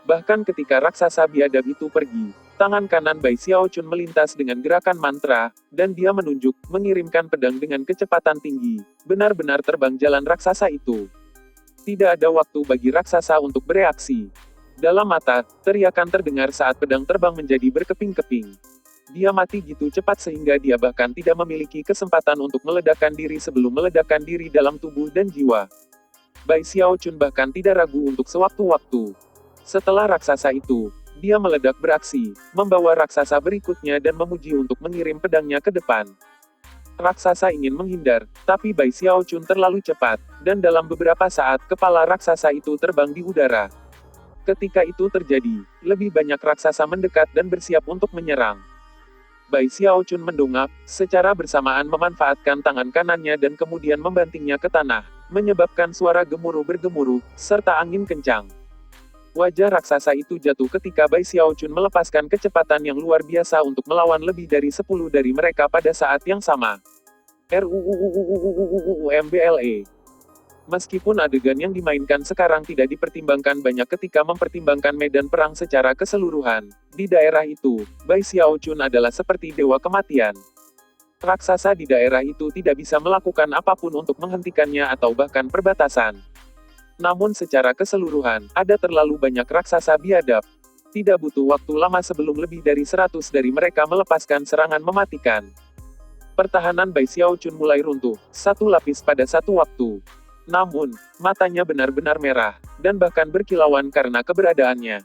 Bahkan ketika raksasa biadab itu pergi, tangan kanan Bai Xiaochun melintas dengan gerakan mantra, dan dia menunjuk, mengirimkan pedang dengan kecepatan tinggi, benar-benar terbang jalan raksasa itu. Tidak ada waktu bagi raksasa untuk bereaksi. Dalam mata, teriakan terdengar saat pedang terbang menjadi berkeping-keping. Dia mati gitu cepat sehingga dia bahkan tidak memiliki kesempatan untuk meledakkan diri sebelum meledakkan diri dalam tubuh dan jiwa. Bai Xiaochun bahkan tidak ragu untuk sewaktu-waktu. Setelah raksasa itu, dia meledak beraksi, membawa raksasa berikutnya dan memuji untuk mengirim pedangnya ke depan. Raksasa ingin menghindar, tapi Bai Xiaochun terlalu cepat, dan dalam beberapa saat kepala raksasa itu terbang di udara. Ketika itu terjadi, lebih banyak raksasa mendekat dan bersiap untuk menyerang. Bai Xiaochun mendongak, secara bersamaan memanfaatkan tangan kanannya dan kemudian membantingnya ke tanah, menyebabkan suara gemuruh bergemuruh, serta angin kencang. Wajah raksasa itu jatuh ketika Bai Xiaochun melepaskan kecepatan yang luar biasa untuk melawan lebih dari 10 dari mereka pada saat yang sama. RUUUUUUUUMBLE. Meskipun adegan yang dimainkan sekarang tidak dipertimbangkan banyak ketika mempertimbangkan medan perang secara keseluruhan, di daerah itu, Bai Xiaochun adalah seperti dewa kematian. Raksasa di daerah itu tidak bisa melakukan apapun untuk menghentikannya atau bahkan perbatasan. Namun secara keseluruhan, ada terlalu banyak raksasa biadab. Tidak butuh waktu lama sebelum lebih dari 100 dari mereka melepaskan serangan mematikan. Pertahanan Bai Xiaochun mulai runtuh, satu lapis pada satu waktu. Namun, matanya benar-benar merah, dan bahkan berkilauan karena keberadaannya.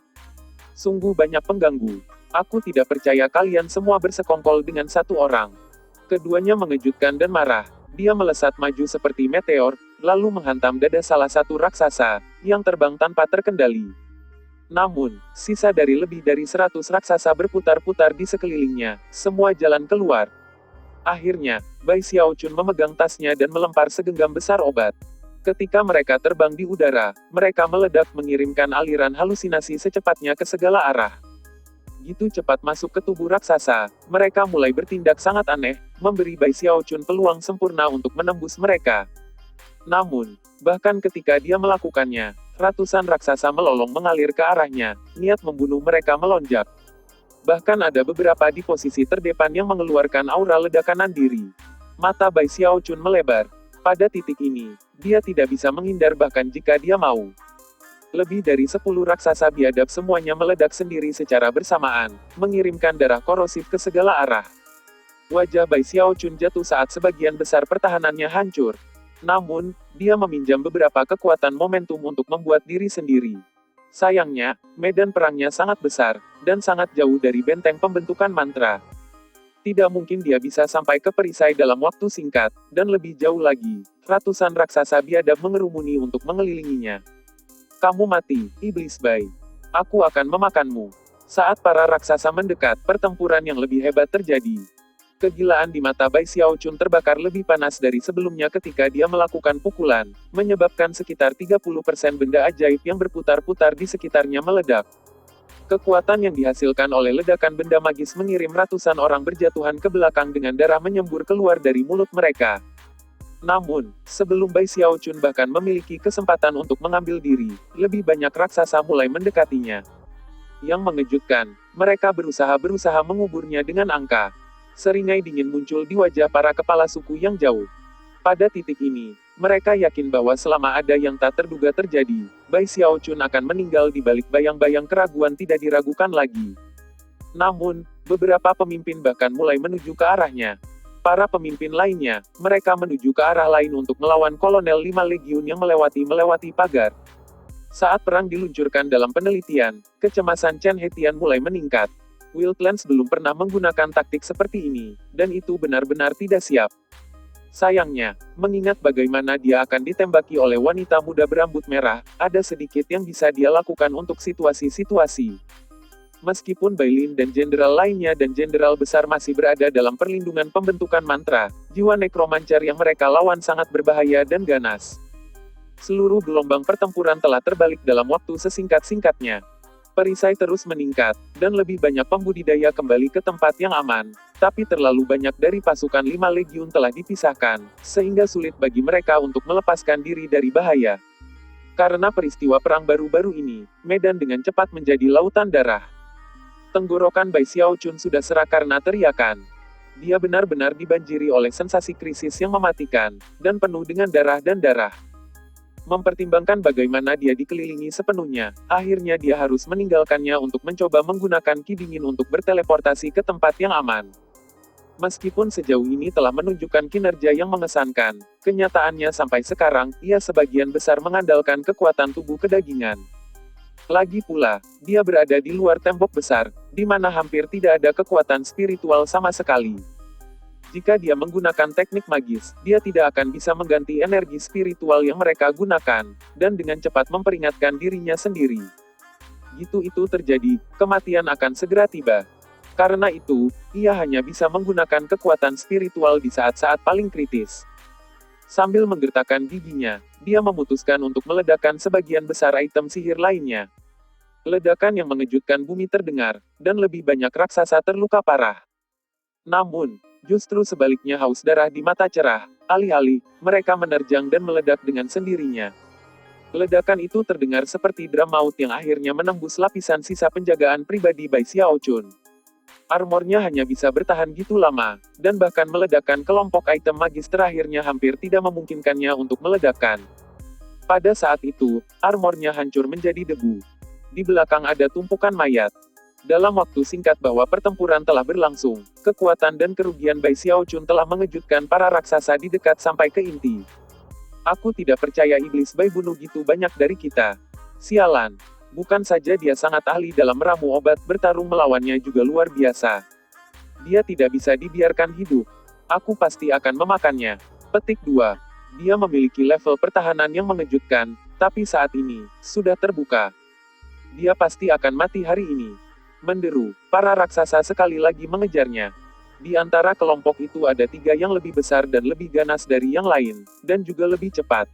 Sungguh banyak pengganggu. Aku tidak percaya kalian semua bersekongkol dengan satu orang. Keduanya mengejutkan dan marah. Dia melesat maju seperti meteor, lalu menghantam dada salah satu raksasa, yang terbang tanpa terkendali. Namun, sisa dari lebih dari 100 raksasa berputar-putar di sekelilingnya, semua jalan keluar. Akhirnya, Bai Xiaochun memegang tasnya dan melempar segenggam besar obat. Ketika mereka terbang di udara, mereka meledak mengirimkan aliran halusinasi secepatnya ke segala arah. Gitu cepat masuk ke tubuh raksasa, mereka mulai bertindak sangat aneh, memberi Bai Xiaochun peluang sempurna untuk menembus mereka. Namun, bahkan ketika dia melakukannya, ratusan raksasa melolong mengalir ke arahnya, niat membunuh mereka melonjak. Bahkan ada beberapa di posisi terdepan yang mengeluarkan aura ledakanan diri. Mata Bai Xiaochun melebar. Pada titik ini, dia tidak bisa menghindar bahkan jika dia mau. Lebih dari 10 raksasa biadab semuanya meledak sendiri secara bersamaan, mengirimkan darah korosif ke segala arah. Wajah Bai Xiaochun jatuh saat sebagian besar pertahanannya hancur. Namun, dia meminjam beberapa kekuatan momentum untuk membuat diri sendiri. Sayangnya, medan perangnya sangat besar, dan sangat jauh dari benteng pembentukan mantra. Tidak mungkin dia bisa sampai ke perisai dalam waktu singkat, dan lebih jauh lagi, ratusan raksasa biadab mengerumuni untuk mengelilinginya. Kamu mati, Iblis Bai. Aku akan memakanmu. Saat para raksasa mendekat, pertempuran yang lebih hebat terjadi. Kegilaan di mata Bai Xiaochun terbakar lebih panas dari sebelumnya ketika dia melakukan pukulan, menyebabkan sekitar 30% benda ajaib yang berputar-putar di sekitarnya meledak. Kekuatan yang dihasilkan oleh ledakan benda magis mengirim ratusan orang berjatuhan ke belakang dengan darah menyembur keluar dari mulut mereka. Namun, sebelum Bai Xiaochun bahkan memiliki kesempatan untuk mengambil diri, lebih banyak raksasa mulai mendekatinya. Yang mengejutkan, mereka berusaha menguburnya dengan angka. Seringai dingin muncul di wajah para kepala suku yang jauh. Pada titik ini, mereka yakin bahwa selama ada yang tak terduga terjadi, Bai Xiaochun akan meninggal di balik bayang-bayang keraguan tidak diragukan lagi. Namun, beberapa pemimpin bahkan mulai menuju ke arahnya. Para pemimpin lainnya, mereka menuju ke arah lain untuk melawan Kolonel 5 Legiun yang melewati pagar. Saat perang diluncurkan dalam penelitian, kecemasan Chen Hetian mulai meningkat. Wildlands belum pernah menggunakan taktik seperti ini, dan itu benar-benar tidak siap. Sayangnya, mengingat bagaimana dia akan ditembaki oleh wanita muda berambut merah, ada sedikit yang bisa dia lakukan untuk situasi-situasi. Meskipun Bailin dan jenderal lainnya dan jenderal besar masih berada dalam perlindungan pembentukan mantra, jiwa nekromancer yang mereka lawan sangat berbahaya dan ganas. Seluruh gelombang pertempuran telah terbalik dalam waktu sesingkat-singkatnya. Perisai terus meningkat, dan lebih banyak pembudidaya kembali ke tempat yang aman. Tapi terlalu banyak dari pasukan 5 Legiun telah dipisahkan, sehingga sulit bagi mereka untuk melepaskan diri dari bahaya. Karena peristiwa perang baru-baru ini, medan dengan cepat menjadi lautan darah. Tenggorokan Bai Xiaochun sudah serak karena teriakan. Dia benar-benar dibanjiri oleh sensasi krisis yang mematikan, dan penuh dengan darah dan darah. Mempertimbangkan bagaimana dia dikelilingi sepenuhnya, akhirnya dia harus meninggalkannya untuk mencoba menggunakan ki dingin untuk berteleportasi ke tempat yang aman. Meskipun sejauh ini telah menunjukkan kinerja yang mengesankan, kenyataannya sampai sekarang, ia sebagian besar mengandalkan kekuatan tubuh kedagingan. Lagi pula, dia berada di luar tembok besar, di mana hampir tidak ada kekuatan spiritual sama sekali. Jika dia menggunakan teknik magis, dia tidak akan bisa mengganti energi spiritual yang mereka gunakan, dan dengan cepat memperingatkan dirinya sendiri. Gitu itu terjadi, kematian akan segera tiba. Karena itu, ia hanya bisa menggunakan kekuatan spiritual di saat-saat paling kritis. Sambil menggertakkan giginya, dia memutuskan untuk meledakkan sebagian besar item sihir lainnya. Ledakan yang mengejutkan bumi terdengar, dan lebih banyak raksasa terluka parah. Namun, justru sebaliknya haus darah di mata cerah, alih-alih, mereka menerjang dan meledak dengan sendirinya. Ledakan itu terdengar seperti drum maut yang akhirnya menembus lapisan sisa penjagaan pribadi Bai Xiaochun. Armornya hanya bisa bertahan gitu lama, dan bahkan meledakkan kelompok item magis terakhirnya hampir tidak memungkinkannya untuk meledakkan. Pada saat itu, armornya hancur menjadi debu. Di belakang ada tumpukan mayat. Dalam waktu singkat bahwa pertempuran telah berlangsung, kekuatan dan kerugian Bai Xiaochun telah mengejutkan para raksasa di dekat sampai ke inti. Aku tidak percaya iblis Bai bunuh gitu banyak dari kita. Sialan. Bukan saja dia sangat ahli dalam meramu obat, bertarung melawannya juga luar biasa. Dia tidak bisa dibiarkan hidup. Aku pasti akan memakannya. Petik 2. Dia memiliki level pertahanan yang mengejutkan, tapi saat ini, sudah terbuka. Dia pasti akan mati hari ini. Menderu, para raksasa sekali lagi mengejarnya. Di antara kelompok itu ada 3 yang lebih besar dan lebih ganas dari yang lain, dan juga lebih cepat.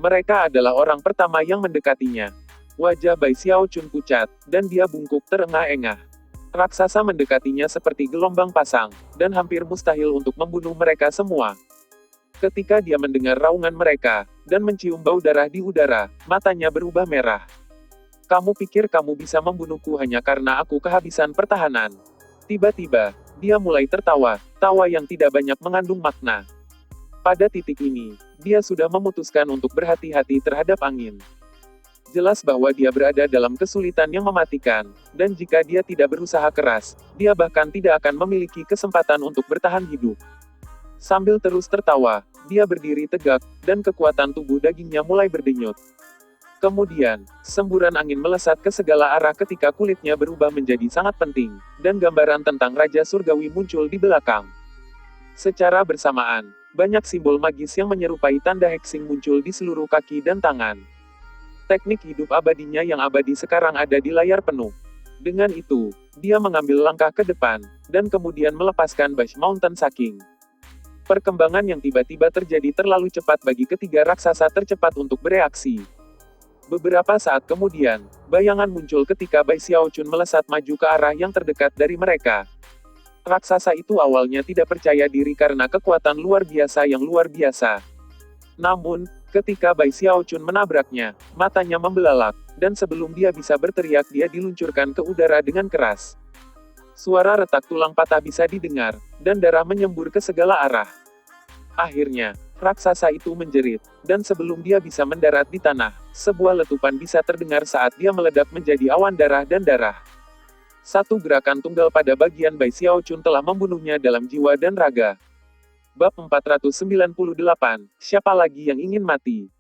Mereka adalah orang pertama yang mendekatinya. Wajah Bai Xiaochun pucat, dan dia bungkuk terengah-engah. Raksasa mendekatinya seperti gelombang pasang, dan hampir mustahil untuk membunuh mereka semua. Ketika dia mendengar raungan mereka, dan mencium bau darah di udara, matanya berubah merah. Kamu pikir kamu bisa membunuhku hanya karena aku kehabisan pertahanan? Tiba-tiba, dia mulai tertawa, tawa yang tidak banyak mengandung makna. Pada titik ini, dia sudah memutuskan untuk berhati-hati terhadap angin. Jelas bahwa dia berada dalam kesulitan yang mematikan, dan jika dia tidak berusaha keras, dia bahkan tidak akan memiliki kesempatan untuk bertahan hidup. Sambil terus tertawa, dia berdiri tegak, dan kekuatan tubuh dagingnya mulai berdenyut. Kemudian, semburan angin melesat ke segala arah ketika kulitnya berubah menjadi sangat penting, dan gambaran tentang Raja Surgawi muncul di belakang. Secara bersamaan, banyak simbol magis yang menyerupai tanda hexing muncul di seluruh kaki dan tangan. Teknik hidup abadinya yang abadi sekarang ada di layar penuh. Dengan itu, dia mengambil langkah ke depan, dan kemudian melepaskan Bash Mountain Saking. Perkembangan yang tiba-tiba terjadi terlalu cepat bagi ketiga raksasa tercepat untuk bereaksi. Beberapa saat kemudian, bayangan muncul ketika Bai Xiaochun melesat maju ke arah yang terdekat dari mereka. Raksasa itu awalnya tidak percaya diri karena kekuatan luar biasa yang luar biasa. Namun, ketika Bai Xiaochun menabraknya, matanya membelalak, dan sebelum dia bisa berteriak dia diluncurkan ke udara dengan keras. Suara retak tulang patah bisa didengar, dan darah menyembur ke segala arah. Akhirnya, raksasa itu menjerit, dan sebelum dia bisa mendarat di tanah, sebuah letupan bisa terdengar saat dia meledak menjadi awan darah dan darah. Satu gerakan tunggal pada bagian Bai Xiaochun telah membunuhnya dalam jiwa dan raga. Bab 498, siapa lagi yang ingin mati?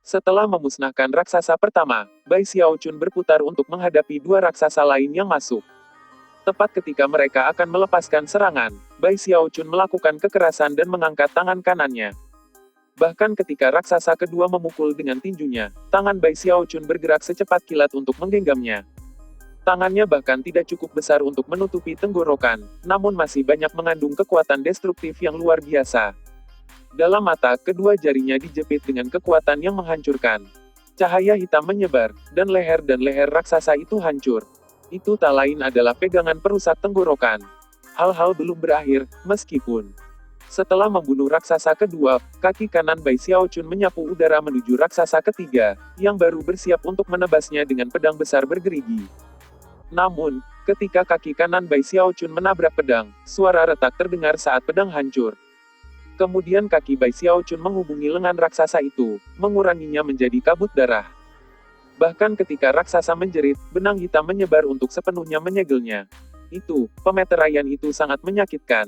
Setelah memusnahkan raksasa pertama, Bai Xiaochun berputar untuk menghadapi 2 raksasa lain yang masuk. Tepat ketika mereka akan melepaskan serangan, Bai Xiaochun melakukan kekerasan dan mengangkat tangan kanannya. Bahkan ketika raksasa kedua memukul dengan tinjunya, tangan Bai Xiaochun bergerak secepat kilat untuk menggenggamnya. Tangannya bahkan tidak cukup besar untuk menutupi tenggorokan, namun masih banyak mengandung kekuatan destruktif yang luar biasa. Dalam mata, kedua jarinya dijepit dengan kekuatan yang menghancurkan. Cahaya hitam menyebar, dan leher raksasa itu hancur. Itu tak lain adalah pegangan perusak tenggorokan. Hal-hal belum berakhir, meskipun Setelah membunuh raksasa kedua, kaki kanan Bai Xiaochun menyapu udara menuju raksasa ketiga, yang baru bersiap untuk menebasnya dengan pedang besar bergerigi. Namun, ketika kaki kanan Bai Xiaochun menabrak pedang, suara retak terdengar saat pedang hancur. Kemudian kaki Bai Xiaochun menghubungi lengan raksasa itu, menguranginya menjadi kabut darah. Bahkan ketika raksasa menjerit, benang hitam menyebar untuk sepenuhnya menyegelnya. Pemeteraian itu sangat menyakitkan.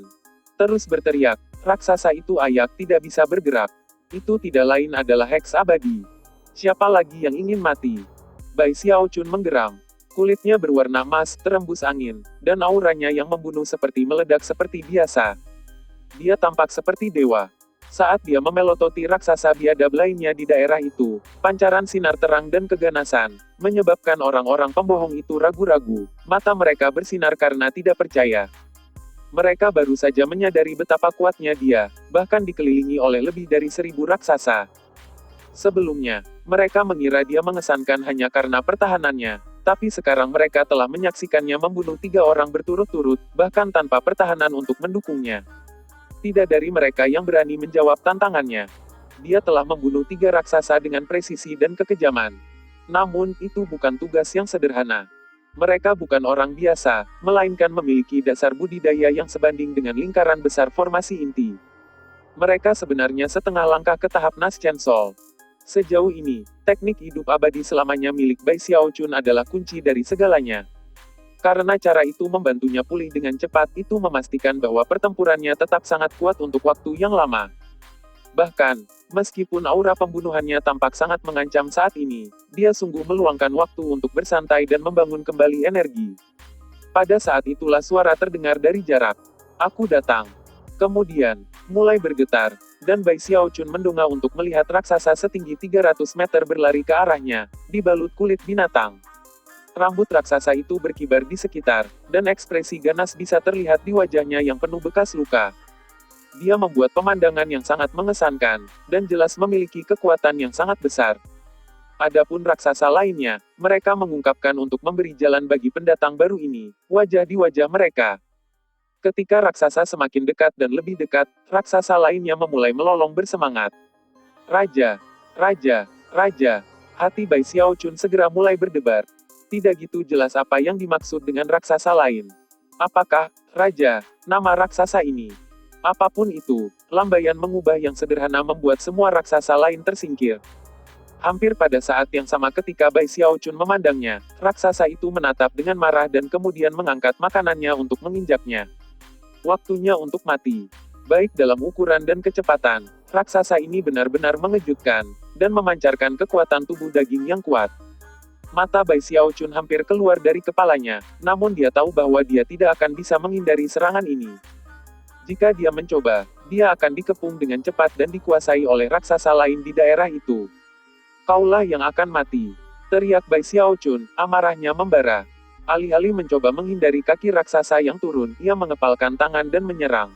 Terus berteriak, raksasa itu ayak tidak bisa bergerak. Itu tidak lain adalah heks abadi. Siapa lagi yang ingin mati? Bai Xiaochun menggeram. Kulitnya berwarna emas, terembus angin, dan auranya yang membunuh seperti meledak seperti biasa. Dia tampak seperti dewa. Saat dia memelototi raksasa biadab lainnya di daerah itu, pancaran sinar terang dan keganasan, menyebabkan orang-orang pembohong itu ragu-ragu, mata mereka bersinar karena tidak percaya. Mereka baru saja menyadari betapa kuatnya dia, bahkan dikelilingi oleh lebih dari 1000 raksasa. Sebelumnya, mereka mengira dia mengesankan hanya karena pertahanannya, tapi sekarang mereka telah menyaksikannya membunuh 3 orang berturut-turut, bahkan tanpa pertahanan untuk mendukungnya. Tidak dari mereka yang berani menjawab tantangannya. Dia telah membunuh 3 raksasa dengan presisi dan kekejaman. Namun, itu bukan tugas yang sederhana. Mereka bukan orang biasa, melainkan memiliki dasar budidaya yang sebanding dengan lingkaran besar formasi inti. Mereka sebenarnya setengah langkah ke tahap Naschen Soul. Sejauh ini, teknik hidup abadi selamanya milik Bai Xiaochun adalah kunci dari segalanya. Karena cara itu membantunya pulih dengan cepat, itu memastikan bahwa pertempurannya tetap sangat kuat untuk waktu yang lama. Bahkan, meskipun aura pembunuhannya tampak sangat mengancam saat ini, dia sungguh meluangkan waktu untuk bersantai dan membangun kembali energi. Pada saat itulah suara terdengar dari jarak. Aku datang. Kemudian, mulai bergetar, dan Bai Xiaochun mendongak untuk melihat raksasa setinggi 300 meter berlari ke arahnya, dibalut kulit binatang. Rambut raksasa itu berkibar di sekitar, dan ekspresi ganas bisa terlihat di wajahnya yang penuh bekas luka. Dia membuat pemandangan yang sangat mengesankan, dan jelas memiliki kekuatan yang sangat besar. Adapun raksasa lainnya, mereka mengungkapkan untuk memberi jalan bagi pendatang baru ini, wajah di wajah mereka. Ketika raksasa semakin dekat dan lebih dekat, raksasa lainnya memulai melolong bersemangat. Raja, Raja, Raja, hati Bai Xiaochun segera mulai berdebar. Tidak gitu jelas apa yang dimaksud dengan raksasa lain. Apakah, Raja, nama raksasa ini? Apapun itu, lambaian mengubah yang sederhana membuat semua raksasa lain tersingkir. Hampir pada saat yang sama ketika Bai Xiaochun memandangnya, raksasa itu menatap dengan marah dan kemudian mengangkat makanannya untuk menginjaknya. Waktunya untuk mati. Baik dalam ukuran dan kecepatan, raksasa ini benar-benar mengejutkan, dan memancarkan kekuatan tubuh daging yang kuat. Mata Bai Xiaochun hampir keluar dari kepalanya, namun dia tahu bahwa dia tidak akan bisa menghindari serangan ini. Jika dia mencoba, dia akan dikepung dengan cepat dan dikuasai oleh raksasa lain di daerah itu. Kaulah yang akan mati. Teriak Bai Xiaochun, amarahnya membara. Alih-alih mencoba menghindari kaki raksasa yang turun, ia mengepalkan tangan dan menyerang.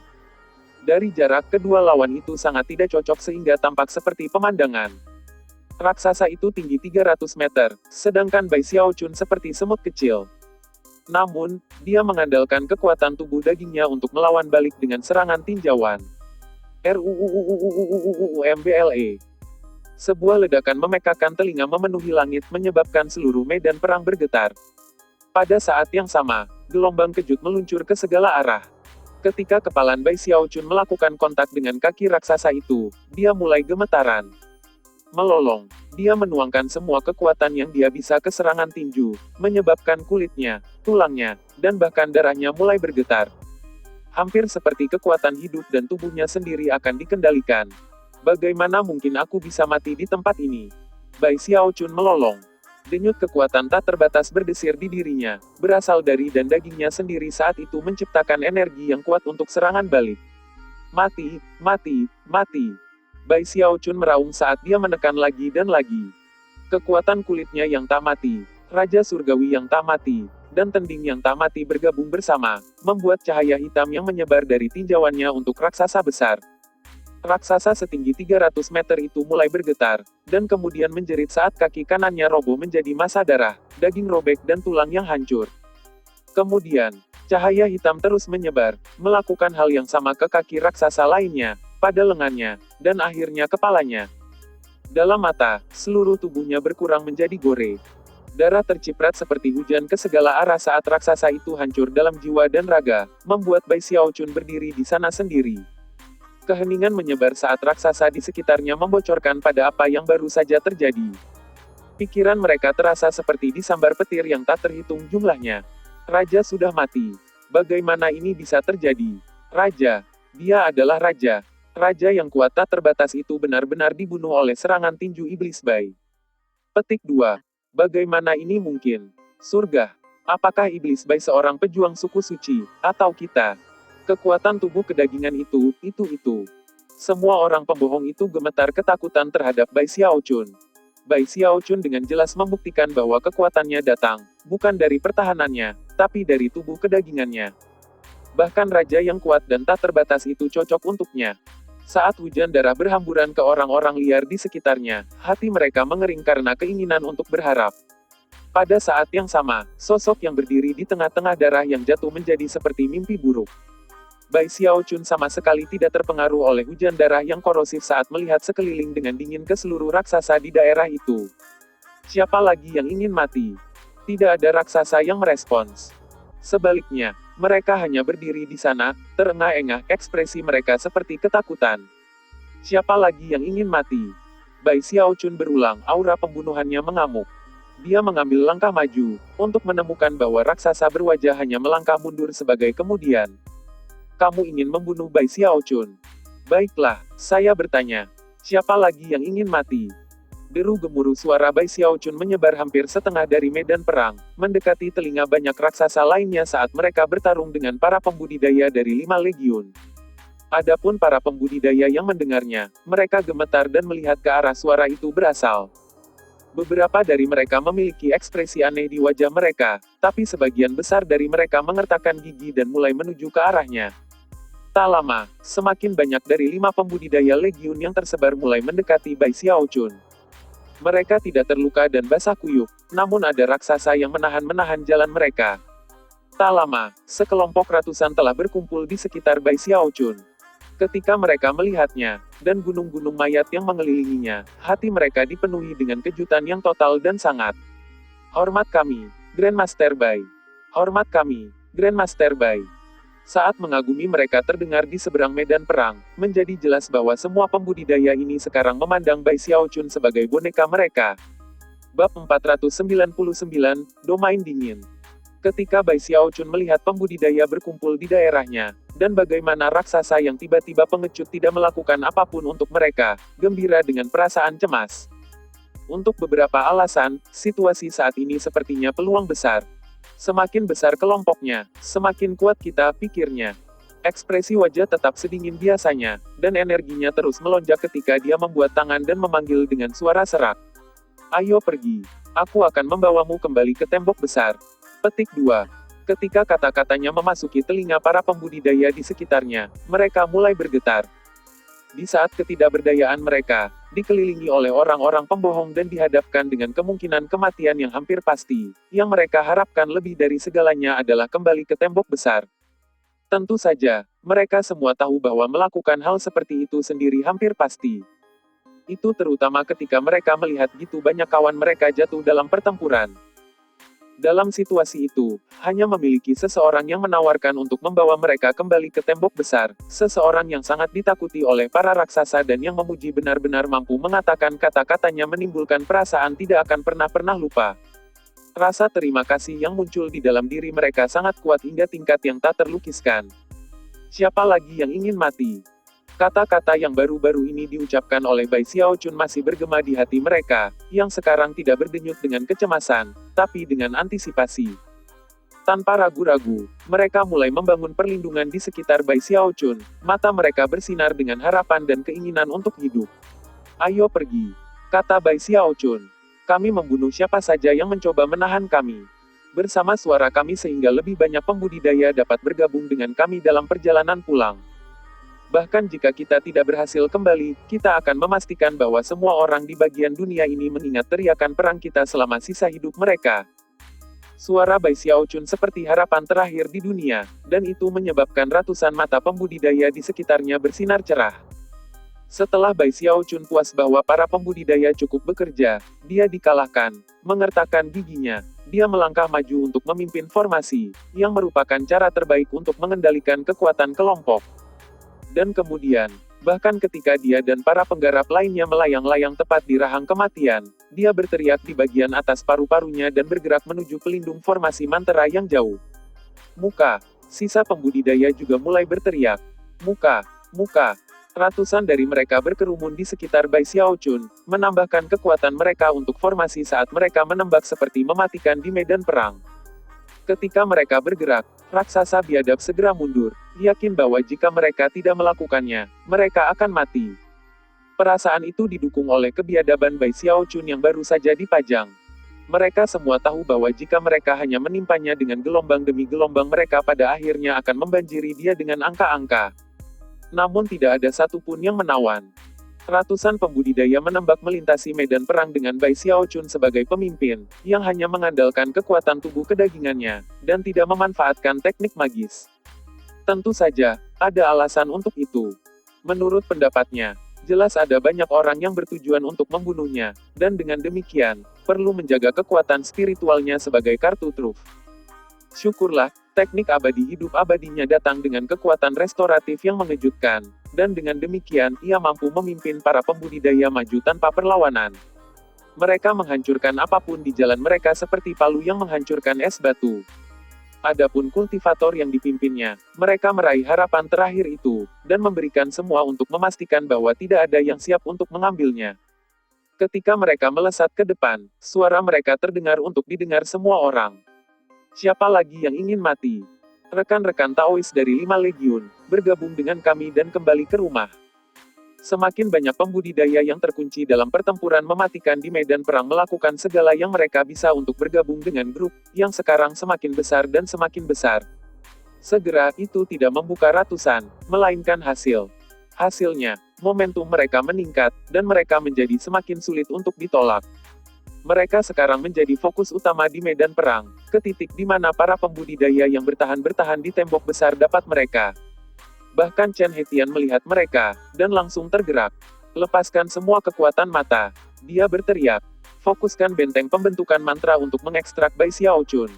Dari jarak, kedua lawan itu sangat tidak cocok sehingga tampak seperti pemandangan. Raksasa itu tinggi 300 meter, sedangkan Bai Xiaochun seperti semut kecil. Namun, dia mengandalkan kekuatan tubuh dagingnya untuk melawan balik dengan serangan tinjauan. RUUUUUUUUMBLE. Sebuah ledakan memekakan telinga memenuhi langit menyebabkan seluruh medan perang bergetar. Pada saat yang sama, gelombang kejut meluncur ke segala arah. Ketika kepalan Bai Xiaochun melakukan kontak dengan kaki raksasa itu, dia mulai gemetaran. Melolong, dia menuangkan semua kekuatan yang dia bisa ke serangan tinju, menyebabkan kulitnya, tulangnya, dan bahkan darahnya mulai bergetar. Hampir seperti kekuatan hidup dan tubuhnya sendiri akan dikendalikan. Bagaimana mungkin aku bisa mati di tempat ini? Bai Xiaochun melolong. Denyut kekuatan tak terbatas berdesir di dirinya, berasal dari dan dagingnya sendiri saat itu menciptakan energi yang kuat untuk serangan balik. Mati, mati, mati. Bai Xiaochun meraung saat dia menekan lagi dan lagi. Kekuatan kulitnya yang tak mati, Raja Surgawi yang tak mati, dan tending yang tak mati bergabung bersama, membuat cahaya hitam yang menyebar dari tinjauannya untuk raksasa besar. Raksasa setinggi 300 meter itu mulai bergetar, dan kemudian menjerit saat kaki kanannya roboh menjadi massa darah, daging robek dan tulang yang hancur. Kemudian, Cahaya hitam terus menyebar, melakukan hal yang sama ke kaki raksasa lainnya, pada lengannya, dan akhirnya kepalanya. Dalam mata, seluruh tubuhnya berkurang menjadi gore. Darah terciprat seperti hujan ke segala arah saat raksasa itu hancur dalam jiwa dan raga, membuat Bai Xiaochun berdiri di sana sendiri. Keheningan menyebar saat raksasa di sekitarnya membocorkan pada apa yang baru saja terjadi. Pikiran mereka terasa seperti disambar petir yang tak terhitung jumlahnya. Raja sudah mati. Bagaimana ini bisa terjadi? Raja. Dia adalah raja. Raja yang kuat tak terbatas itu benar-benar dibunuh oleh serangan tinju iblis Bai. Petik 2. Bagaimana ini mungkin? Surga. Apakah iblis Bai seorang pejuang suku suci, atau kita? Kekuatan tubuh kedagingan itu. Semua orang pembohong itu gemetar ketakutan terhadap Bai Xiaochun. Bai Xiaochun dengan jelas membuktikan bahwa kekuatannya datang, bukan dari pertahanannya, tapi dari tubuh kedagingannya. Bahkan raja yang kuat dan tak terbatas itu cocok untuknya. Saat hujan darah berhamburan ke orang-orang liar di sekitarnya, hati mereka mengering karena keinginan untuk berharap. Pada saat yang sama, sosok yang berdiri di tengah-tengah darah yang jatuh menjadi seperti mimpi buruk. Bai Xiaochun sama sekali tidak terpengaruh oleh hujan darah yang korosif saat melihat sekeliling dengan dingin ke seluruh raksasa di daerah itu. Siapa lagi yang ingin mati? Tidak ada raksasa yang merespons. Sebaliknya, mereka hanya berdiri di sana, terengah-engah, ekspresi mereka seperti ketakutan. Siapa lagi yang ingin mati? Bai Xiaochun berulang, aura pembunuhannya mengamuk. Dia mengambil langkah maju, untuk menemukan bahwa raksasa berwajah hanya melangkah mundur sebagai kemudian. Kamu ingin membunuh Bai Xiaochun? Baiklah, saya bertanya. Siapa lagi yang ingin mati? Deru gemuruh suara Bai Xiaochun menyebar hampir setengah dari medan perang, mendekati telinga banyak raksasa lainnya saat mereka bertarung dengan para pembudidaya dari 5 legiun. Adapun para pembudidaya yang mendengarnya, mereka gemetar dan melihat ke arah suara itu berasal. Beberapa dari mereka memiliki ekspresi aneh di wajah mereka, tapi sebagian besar dari mereka mengertakkan gigi dan mulai menuju ke arahnya. Tak lama, semakin banyak dari 5 pembudidaya legiun yang tersebar mulai mendekati Bai Xiaochun. Mereka tidak terluka dan basah kuyup, namun ada raksasa yang menahan jalan mereka. Tak lama, sekelompok ratusan telah berkumpul di sekitar Bai Xiaochun. Ketika mereka melihatnya, dan gunung-gunung mayat yang mengelilinginya, hati mereka dipenuhi dengan kejutan yang total dan sangat. Hormat kami, Grandmaster Bai. Hormat kami, Grandmaster Bai. Saat mengagumi mereka terdengar di seberang medan perang, menjadi jelas bahwa semua pembudidaya ini sekarang memandang Bai Xiaochun sebagai boneka mereka. Bab 499, Domain Dingin. Ketika Bai Xiaochun melihat pembudidaya berkumpul di daerahnya, dan bagaimana raksasa yang tiba-tiba pengecut tidak melakukan apapun untuk mereka, gembira dengan perasaan cemas. Untuk beberapa alasan, situasi saat ini sepertinya peluang besar. Semakin besar kelompoknya, semakin kuat kita, pikirnya. Ekspresi wajah tetap sedingin biasanya, dan energinya terus melonjak ketika dia membuat tangan dan memanggil dengan suara serak. Ayo pergi. Aku akan membawamu kembali ke tembok besar. Petik 2. Ketika kata-katanya memasuki telinga para pembudidaya di sekitarnya, mereka mulai bergetar. Di saat ketidakberdayaan mereka, dikelilingi oleh orang-orang pembohong dan dihadapkan dengan kemungkinan kematian yang hampir pasti, yang mereka harapkan lebih dari segalanya adalah kembali ke tembok besar. Tentu saja, mereka semua tahu bahwa melakukan hal seperti itu sendiri hampir pasti. Itu terutama ketika mereka melihat gitu banyak kawan mereka jatuh dalam pertempuran. Dalam situasi itu, hanya memiliki seseorang yang menawarkan untuk membawa mereka kembali ke tembok besar, seseorang yang sangat ditakuti oleh para raksasa dan yang memuji benar-benar mampu mengatakan kata-katanya menimbulkan perasaan tidak akan pernah lupa. Rasa terima kasih yang muncul di dalam diri mereka sangat kuat hingga tingkat yang tak terlukiskan. Siapa lagi yang ingin mati? Kata-kata yang baru-baru ini diucapkan oleh Bai Xiaochun masih bergema di hati mereka, yang sekarang tidak berdenyut dengan kecemasan, tapi dengan antisipasi. Tanpa ragu-ragu, mereka mulai membangun perlindungan di sekitar Bai Xiaochun, mata mereka bersinar dengan harapan dan keinginan untuk hidup. Ayo pergi, kata Bai Xiaochun. Kami membunuh siapa saja yang mencoba menahan kami. Bersama suara kami sehingga lebih banyak pembudidaya dapat bergabung dengan kami dalam perjalanan pulang. Bahkan jika kita tidak berhasil kembali, kita akan memastikan bahwa semua orang di bagian dunia ini mengingat teriakan perang kita selama sisa hidup mereka. Suara Bai Xiaochun seperti harapan terakhir di dunia, dan itu menyebabkan ratusan mata pembudidaya di sekitarnya bersinar cerah. Setelah Bai Xiaochun puas bahwa para pembudidaya cukup bekerja, dia dikalahkan. Mengertakkan giginya, dia melangkah maju untuk memimpin formasi, yang merupakan cara terbaik untuk mengendalikan kekuatan kelompok. Dan kemudian, bahkan ketika dia dan para penggarap lainnya melayang-layang tepat di rahang kematian, dia berteriak di bagian atas paru-parunya dan bergerak menuju pelindung formasi mantra yang jauh. Muka, sisa pembudidaya juga mulai berteriak. Muka, muka. Ratusan dari mereka berkerumun di sekitar Bai Xiaochun, menambahkan kekuatan mereka untuk formasi saat mereka menembak seperti mematikan di medan perang. Ketika mereka bergerak, raksasa biadab segera mundur, yakin bahwa jika mereka tidak melakukannya, mereka akan mati. Perasaan itu didukung oleh kebiadaban Bai Xiaochun yang baru saja dipajang. Mereka semua tahu bahwa jika mereka hanya menimpanya dengan gelombang demi gelombang, mereka pada akhirnya akan membanjiri dia dengan angka-angka. Namun tidak ada satupun yang menawan. Ratusan pembudidaya menembak melintasi medan perang dengan Bai Xiaochun sebagai pemimpin, yang hanya mengandalkan kekuatan tubuh kedagingannya, dan tidak memanfaatkan teknik magis. Tentu saja, ada alasan untuk itu. Menurut pendapatnya, jelas ada banyak orang yang bertujuan untuk membunuhnya, dan dengan demikian, perlu menjaga kekuatan spiritualnya sebagai kartu truf. Syukurlah, teknik abadi hidup abadinya datang dengan kekuatan restoratif yang mengejutkan, dan dengan demikian ia mampu memimpin para pembudidaya maju tanpa perlawanan. Mereka menghancurkan apapun di jalan mereka seperti palu yang menghancurkan es batu. Adapun kultivator yang dipimpinnya, mereka meraih harapan terakhir itu, dan memberikan semua untuk memastikan bahwa tidak ada yang siap untuk mengambilnya. Ketika mereka melesat ke depan, suara mereka terdengar untuk didengar semua orang. Siapa lagi yang ingin mati? Rekan-rekan Taois dari 5 Legiun, bergabung dengan kami dan kembali ke rumah. Semakin banyak pembudidaya yang terkunci dalam pertempuran mematikan di medan perang melakukan segala yang mereka bisa untuk bergabung dengan grup, yang sekarang semakin besar dan semakin besar. Segera, itu tidak membuka ratusan, melainkan hasilnya, momentum mereka meningkat, dan mereka menjadi semakin sulit untuk ditolak. Mereka sekarang menjadi fokus utama di medan perang, ke titik di mana para pembudidaya yang bertahan di tembok besar dapat mereka. Bahkan Chen Hetian melihat mereka, dan langsung tergerak. Lepaskan semua kekuatan mata. Dia berteriak. Fokuskan benteng pembentukan mantra untuk mengekstrak Bai Xiaochun.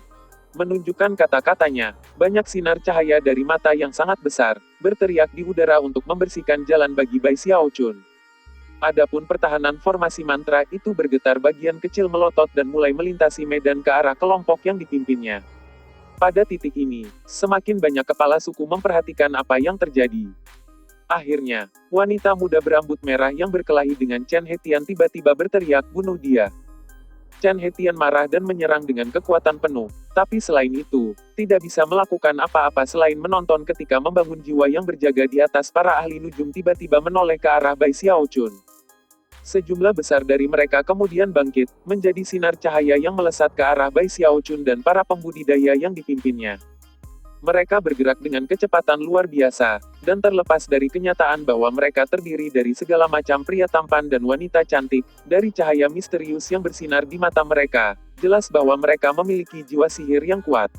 Menunjukkan kata-katanya, banyak sinar cahaya dari mata yang sangat besar, berteriak di udara untuk membersihkan jalan bagi Bai Xiaochun. Adapun pertahanan formasi mantra itu bergetar, bagian kecil melotot dan mulai melintasi medan ke arah kelompok yang dipimpinnya. Pada titik ini, semakin banyak kepala suku memperhatikan apa yang terjadi. Akhirnya, wanita muda berambut merah yang berkelahi dengan Chen Hetian tiba-tiba berteriak, "Bunuh dia!" Chen Hetian marah dan menyerang dengan kekuatan penuh, tapi selain itu, tidak bisa melakukan apa-apa selain menonton ketika membangun jiwa yang berjaga di atas para ahli nujum tiba-tiba menoleh ke arah Bai Xiaochun. Sejumlah besar dari mereka kemudian bangkit, menjadi sinar cahaya yang melesat ke arah Bai Xiaochun dan para pembudidaya yang dipimpinnya. Mereka bergerak dengan kecepatan luar biasa, dan terlepas dari kenyataan bahwa mereka terdiri dari segala macam pria tampan dan wanita cantik, dari cahaya misterius yang bersinar di mata mereka, jelas bahwa mereka memiliki jiwa sihir yang kuat.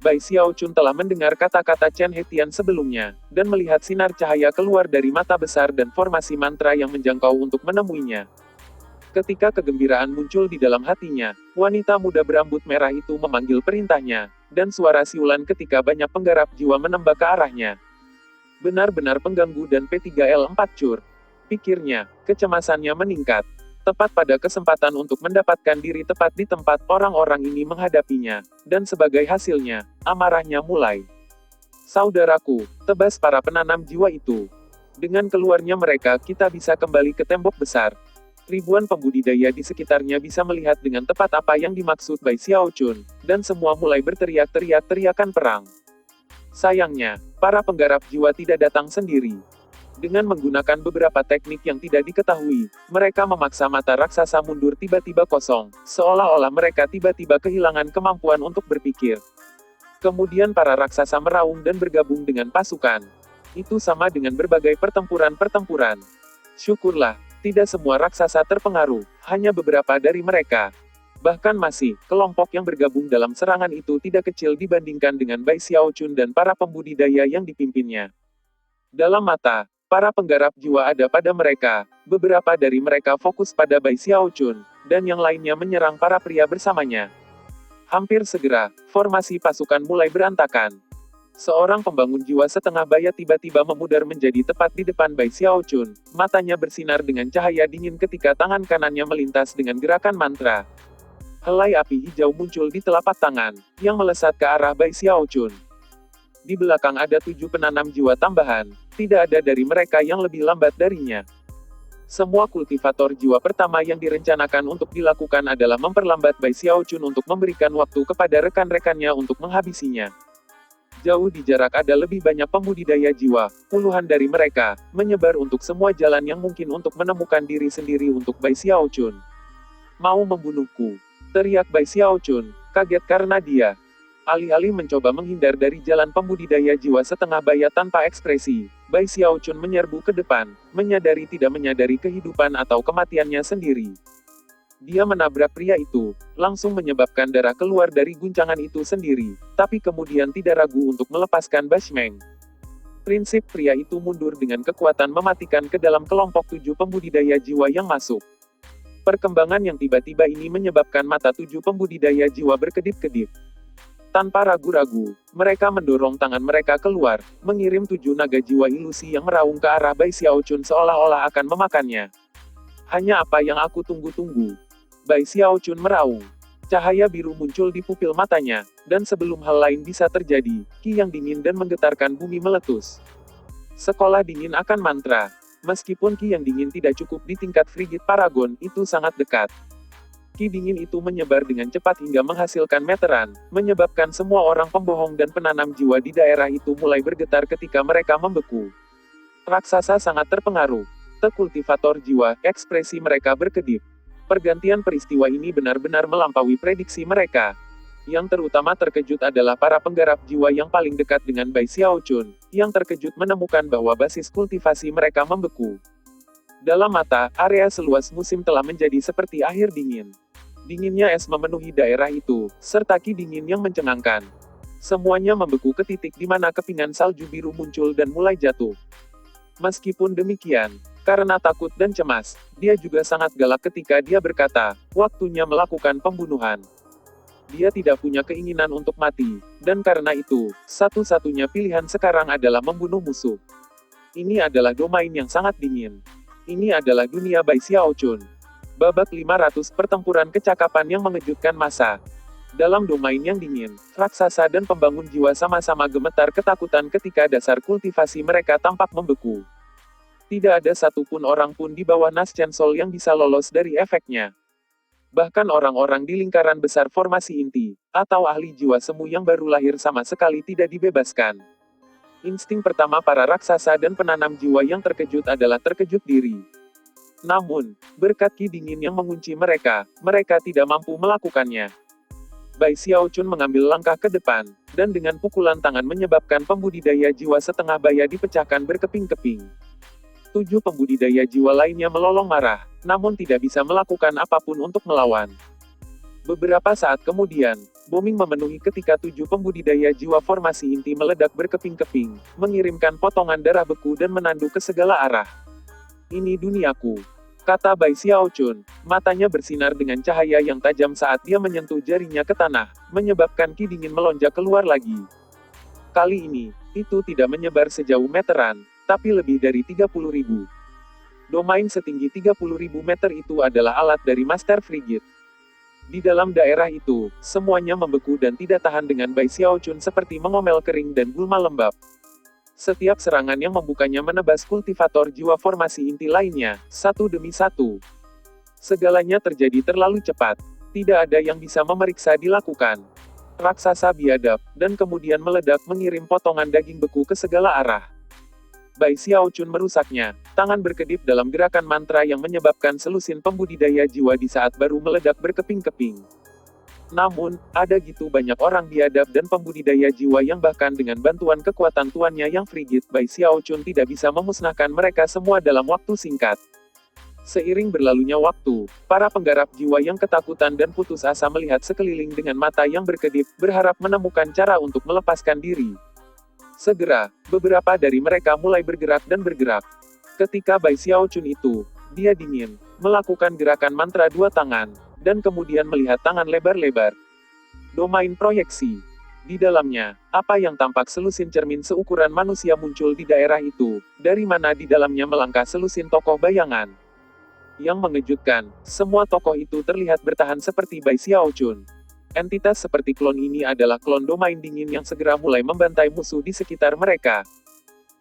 Bai Xiaochun telah mendengar kata-kata Chen Hetian sebelumnya, dan melihat sinar cahaya keluar dari mata besar dan formasi mantra yang menjangkau untuk menemuinya. Ketika kegembiraan muncul di dalam hatinya, wanita muda berambut merah itu memanggil perintahnya, dan suara siulan ketika banyak penggarap jiwa menembak ke arahnya. Benar-benar pengganggu dan P3L4 cur. Pikirnya, kecemasannya meningkat. Tepat pada kesempatan untuk mendapatkan diri tepat di tempat orang-orang ini menghadapinya, dan sebagai hasilnya, amarahnya mulai. Saudaraku, tebas para penanam jiwa itu. Dengan keluarnya mereka, kita bisa kembali ke tembok besar. Ribuan pembudidaya di sekitarnya bisa melihat dengan tepat apa yang dimaksud Bai Xiaochun, dan semua mulai berteriak-teriak teriakan perang. Sayangnya, para penggarap jiwa tidak datang sendiri. Dengan menggunakan beberapa teknik yang tidak diketahui, mereka memaksa mata raksasa mundur tiba-tiba kosong, seolah-olah mereka tiba-tiba kehilangan kemampuan untuk berpikir. Kemudian para raksasa meraung dan bergabung dengan pasukan. Itu sama dengan berbagai pertempuran. Syukurlah, tidak semua raksasa terpengaruh, hanya beberapa dari mereka. Bahkan masih, kelompok yang bergabung dalam serangan itu tidak kecil dibandingkan dengan Bai Xiaochun dan para pembudidaya yang dipimpinnya. Dalam mata para penggarap jiwa ada pada mereka, beberapa dari mereka fokus pada Bai Xiaochun, dan yang lainnya menyerang para pria bersamanya. Hampir segera, formasi pasukan mulai berantakan. Seorang pembangun jiwa setengah baya tiba-tiba memudar menjadi tepat di depan Bai Xiaochun, matanya bersinar dengan cahaya dingin ketika tangan kanannya melintas dengan gerakan mantra. Helai api hijau muncul di telapak tangan, yang melesat ke arah Bai Xiaochun. Di belakang ada 7 penanam jiwa tambahan, tidak ada dari mereka yang lebih lambat darinya. Semua kultivator jiwa pertama yang direncanakan untuk dilakukan adalah memperlambat Bai Xiaochun untuk memberikan waktu kepada rekan-rekannya untuk menghabisinya. Jauh di jarak ada lebih banyak pembudidaya jiwa, puluhan dari mereka, menyebar untuk semua jalan yang mungkin untuk menemukan diri sendiri untuk Bai Xiaochun. Mau membunuhku, teriak Bai Xiaochun, kaget karena dia. Alih-alih mencoba menghindar dari jalan pembudidaya jiwa setengah baya tanpa ekspresi, Bai Xiaochun menyerbu ke depan, menyadari tidak menyadari kehidupan atau kematiannya sendiri. Dia menabrak pria itu, langsung menyebabkan darah keluar dari guncangan itu sendiri, tapi kemudian tidak ragu untuk melepaskan Bashmeng. Prinsip pria itu mundur dengan kekuatan mematikan ke dalam kelompok 7 pembudidaya jiwa yang masuk. Perkembangan yang tiba-tiba ini menyebabkan mata 7 pembudidaya jiwa berkedip-kedip. Tanpa ragu-ragu, mereka mendorong tangan mereka keluar, mengirim 7 naga jiwa ilusi yang meraung ke arah Bai Xiaochun seolah-olah akan memakannya. Hanya apa yang aku tunggu-tunggu. Bai Xiaochun meraung. Cahaya biru muncul di pupil matanya, dan sebelum hal lain bisa terjadi, ki yang dingin dan menggetarkan bumi meletus. Sekolah dingin akan mantra. Meskipun ki yang dingin tidak cukup di tingkat Frigid Paragon, itu sangat dekat. Ki dingin itu menyebar dengan cepat hingga menghasilkan meteran, menyebabkan semua orang pembohong dan penanam jiwa di daerah itu mulai bergetar ketika mereka membeku. Raksasa sangat terpengaruh. Kultivator jiwa, ekspresi mereka berkedip. Pergantian peristiwa ini benar-benar melampaui prediksi mereka. Yang terutama terkejut adalah para penggarap jiwa yang paling dekat dengan Bai Xiaochun, yang terkejut menemukan bahwa basis kultivasi mereka membeku. Dalam mata, area seluas musim telah menjadi seperti akhir dingin. Dinginnya es memenuhi daerah itu, serta ki dingin yang mencengangkan. Semuanya membeku ke titik di mana kepingan salju biru muncul dan mulai jatuh. Meskipun demikian, karena takut dan cemas, dia juga sangat galak ketika dia berkata, waktunya melakukan pembunuhan. Dia tidak punya keinginan untuk mati, dan karena itu, satu-satunya pilihan sekarang adalah membunuh musuh. Ini adalah domain yang sangat dingin. Ini adalah dunia Bai Xiaochun. Babak 500 pertempuran kecakapan yang mengejutkan masa. Dalam domain yang dingin, raksasa dan pembangun jiwa sama-sama gemetar ketakutan ketika dasar kultivasi mereka tampak membeku. Tidak ada satupun orang pun di bawah Nas Chancellor yang bisa lolos dari efeknya. Bahkan orang-orang di lingkaran besar formasi inti, atau ahli jiwa semu yang baru lahir sama sekali tidak dibebaskan. Insting pertama para raksasa dan penanam jiwa yang terkejut adalah terkejut diri. Namun, berkat ki dingin yang mengunci mereka, mereka tidak mampu melakukannya. Bai Xiaochun mengambil langkah ke depan, dan dengan pukulan tangan menyebabkan pembudidaya jiwa setengah baya dipecahkan berkeping-keping. 7 pembudidaya jiwa lainnya melolong marah, namun tidak bisa melakukan apapun untuk melawan. Beberapa saat kemudian, booming memenuhi ketika 7 pembudidaya jiwa formasi inti meledak berkeping-keping, mengirimkan potongan darah beku dan menandu ke segala arah. Ini duniaku, kata Bai Xiaochun, matanya bersinar dengan cahaya yang tajam saat dia menyentuh jarinya ke tanah, menyebabkan ki dingin melonjak keluar lagi. Kali ini, itu tidak menyebar sejauh meteran, tapi lebih dari 30.000. Domain setinggi 30.000 meter itu adalah alat dari Master Frigid. Di dalam daerah itu, semuanya membeku dan tidak tahan dengan Bai Xiaochun seperti mengomel kering dan gulma lembab. Setiap serangan yang membukanya menebas kultivator jiwa formasi inti lainnya, satu demi satu. Segalanya terjadi terlalu cepat. Tidak ada yang bisa memeriksa dilakukan. Raksasa biadab, dan kemudian meledak mengirim potongan daging beku ke segala arah. Bai Xiaochun merusaknya, tangan berkedip dalam gerakan mantra yang menyebabkan selusin pembudidaya jiwa di saat baru meledak berkeping-keping. Namun, ada gitu banyak orang biadab dan pembudidaya jiwa yang bahkan dengan bantuan kekuatan tuannya yang frigid, Bai Xiaochun tidak bisa memusnahkan mereka semua dalam waktu singkat. Seiring berlalunya waktu, para penggarap jiwa yang ketakutan dan putus asa melihat sekeliling dengan mata yang berkedip, berharap menemukan cara untuk melepaskan diri. Segera, beberapa dari mereka mulai bergerak dan bergerak. Ketika Bai Xiaochun itu, dia dingin, melakukan gerakan mantra dua tangan, dan kemudian melihat tangan lebar-lebar. Domain proyeksi. Di dalamnya, apa yang tampak selusin cermin seukuran manusia muncul di daerah itu, dari mana di dalamnya melangkah selusin tokoh bayangan. Yang mengejutkan, semua tokoh itu terlihat bertahan seperti Bai Xiaochun. Entitas seperti klon ini adalah klon domain dingin yang segera mulai membantai musuh di sekitar mereka.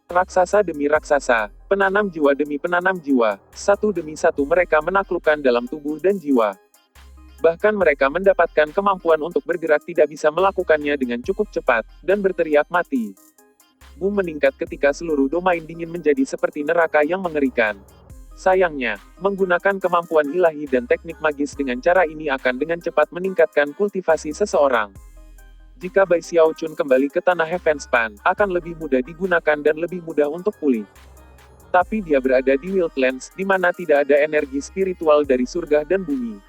Raksasa demi raksasa, penanam jiwa demi penanam jiwa, satu demi satu mereka menaklukkan dalam tubuh dan jiwa. Bahkan mereka mendapatkan kemampuan untuk bergerak tidak bisa melakukannya dengan cukup cepat, dan berteriak mati. Boom meningkat ketika seluruh domain dingin menjadi seperti neraka yang mengerikan. Sayangnya, menggunakan kemampuan ilahi dan teknik magis dengan cara ini akan dengan cepat meningkatkan kultivasi seseorang. Jika Bai Xiaochun kembali ke tanah Heavenspan, akan lebih mudah digunakan dan lebih mudah untuk pulih. Tapi dia berada di Wildlands, di mana tidak ada energi spiritual dari surga dan bumi.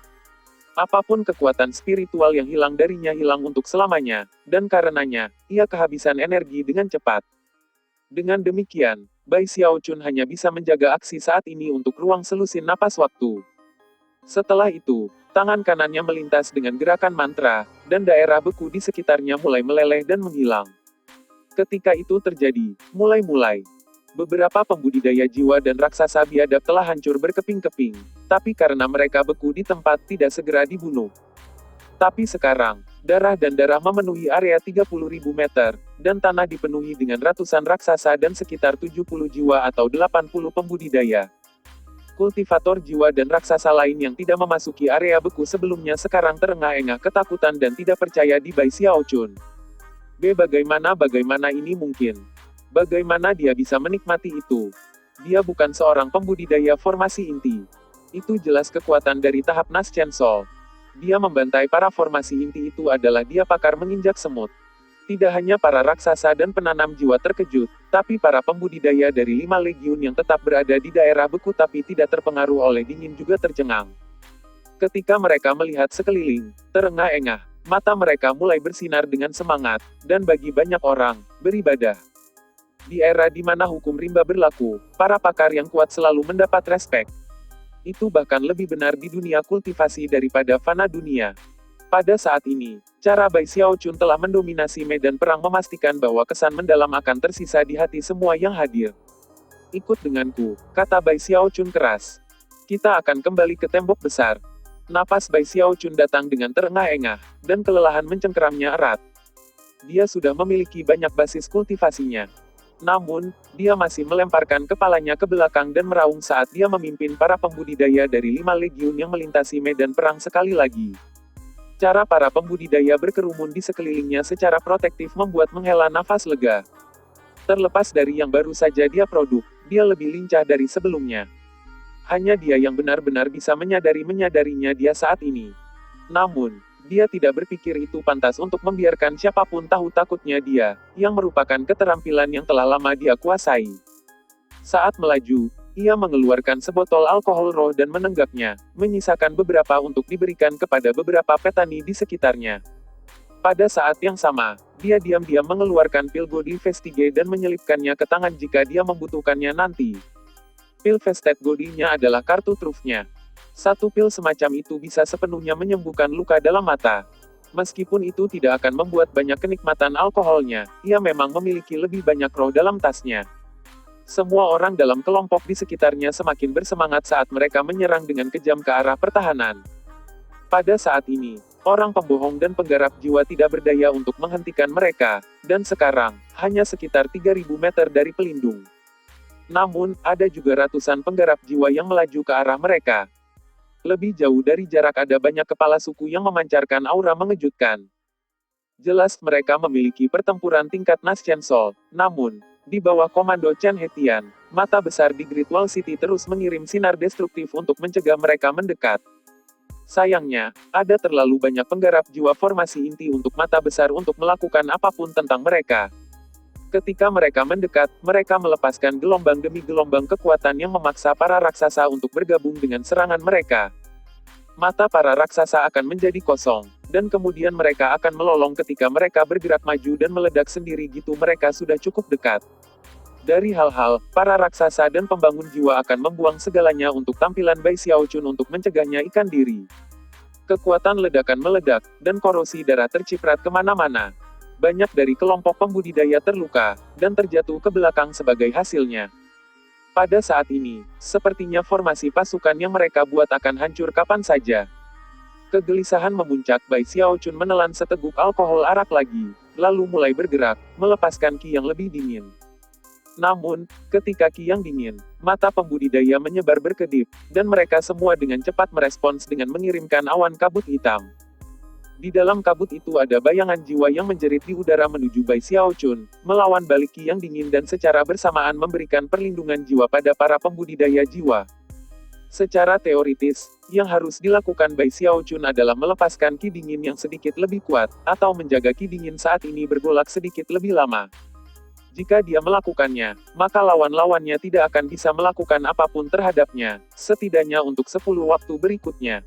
Apapun kekuatan spiritual yang hilang darinya hilang untuk selamanya, dan karenanya, ia kehabisan energi dengan cepat. Dengan demikian, Bai Xiaochun hanya bisa menjaga aksi saat ini untuk ruang selusin napas waktu. Setelah itu, tangan kanannya melintas dengan gerakan mantra, dan daerah beku di sekitarnya mulai meleleh dan menghilang. Ketika itu terjadi, mulai-mulai, beberapa pembudidaya jiwa dan raksasa biadab telah hancur berkeping-keping, tapi karena mereka beku di tempat tidak segera dibunuh. Tapi sekarang, darah dan darah memenuhi area 30.000 meter, dan tanah dipenuhi dengan ratusan raksasa dan sekitar 70 jiwa atau 80 pembudidaya. Kultivator jiwa dan raksasa lain yang tidak memasuki area beku sebelumnya sekarang terengah-engah ketakutan dan tidak percaya di Bai Xiaochun. Bagaimana ini mungkin? Bagaimana dia bisa menikmati itu? Dia bukan seorang pembudidaya formasi inti. Itu jelas kekuatan dari tahap Nas Chancel. Dia membantai para formasi inti itu adalah dia pakar menginjak semut. Tidak hanya para raksasa dan penanam jiwa terkejut, tapi para pembudidaya dari 5 legiun yang tetap berada di daerah beku tapi tidak terpengaruh oleh dingin juga tercengang. Ketika mereka melihat sekeliling, terengah-engah, mata mereka mulai bersinar dengan semangat, dan bagi banyak orang, beribadah. Di era di mana hukum rimba berlaku, para pakar yang kuat selalu mendapat respek. Itu bahkan lebih benar di dunia kultivasi daripada fana dunia. Pada saat ini, cara Bai Xiaochun telah mendominasi medan perang memastikan bahwa kesan mendalam akan tersisa di hati semua yang hadir. Ikut denganku, kata Bai Xiaochun keras. Kita akan kembali ke tembok besar. Napas Bai Xiaochun datang dengan terengah-engah, dan kelelahan mencengkeramnya erat. Dia sudah memiliki banyak basis kultivasinya. Namun, dia masih melemparkan kepalanya ke belakang dan meraung saat dia memimpin para pembudidaya dari 5 legiun yang melintasi medan perang sekali lagi. Cara para pembudidaya berkerumun di sekelilingnya secara protektif membuat menghela nafas lega. Terlepas dari yang baru saja dia produk, dia lebih lincah dari sebelumnya. Hanya dia yang benar-benar bisa menyadarinya dia saat ini. Namun, dia tidak berpikir itu pantas untuk membiarkan siapapun tahu takutnya dia, yang merupakan keterampilan yang telah lama dia kuasai. Saat melaju, ia mengeluarkan sebotol alkohol roh dan menenggaknya, menyisakan beberapa untuk diberikan kepada beberapa petani di sekitarnya. Pada saat yang sama, dia diam-diam mengeluarkan pil Godly Vestige dan menyelipkannya ke tangan jika dia membutuhkannya nanti. Pil Vested Godly-nya adalah kartu trufnya. Satu pil semacam itu bisa sepenuhnya menyembuhkan luka dalam mata. Meskipun itu tidak akan membuat banyak kenikmatan alkoholnya, ia memang memiliki lebih banyak roh dalam tasnya. Semua orang dalam kelompok di sekitarnya semakin bersemangat saat mereka menyerang dengan kejam ke arah pertahanan. Pada saat ini, orang pembohong dan penggarap jiwa tidak berdaya untuk menghentikan mereka, dan sekarang, hanya sekitar 3.000 meter dari pelindung. Namun, ada juga ratusan penggarap jiwa yang melaju ke arah mereka. Lebih jauh dari jarak ada banyak kepala suku yang memancarkan aura mengejutkan. Jelas mereka memiliki pertempuran tingkat Nas Chancel, namun, di bawah komando Chen Hetian, mata besar di Great Wall City terus mengirim sinar destruktif untuk mencegah mereka mendekat. Sayangnya, ada terlalu banyak penggarap jiwa formasi inti untuk mata besar untuk melakukan apapun tentang mereka. Ketika mereka mendekat, mereka melepaskan gelombang demi gelombang kekuatan yang memaksa para raksasa untuk bergabung dengan serangan mereka. Mata para raksasa akan menjadi kosong, dan kemudian mereka akan melolong ketika mereka bergerak maju dan meledak sendiri gitu mereka sudah cukup dekat. Dari hal-hal, para raksasa dan pembangun jiwa akan membuang segalanya untuk tampilan Bai Xiaochun untuk mencegahnya ikan diri. Kekuatan ledakan meledak, dan korosi darah terciprat kemana-mana. Banyak dari kelompok pembudidaya terluka, dan terjatuh ke belakang sebagai hasilnya. Pada saat ini, sepertinya formasi pasukan yang mereka buat akan hancur kapan saja. Kegelisahan memuncak, Bai Xiaochun menelan seteguk alkohol arak lagi, lalu mulai bergerak, melepaskan ki yang lebih dingin. Namun, ketika ki yang dingin, mata pembudidaya menyebar berkedip, dan mereka semua dengan cepat merespons dengan mengirimkan awan kabut hitam. Di dalam kabut itu ada bayangan jiwa yang menjerit di udara menuju Bai Xiaochun, melawan balik ki yang dingin dan secara bersamaan memberikan perlindungan jiwa pada para pembudidaya jiwa. Secara teoritis, yang harus dilakukan Bai Xiaochun adalah melepaskan ki dingin yang sedikit lebih kuat, atau menjaga ki dingin saat ini bergolak sedikit lebih lama. Jika dia melakukannya, maka lawan-lawannya tidak akan bisa melakukan apapun terhadapnya, setidaknya untuk 10 waktu berikutnya.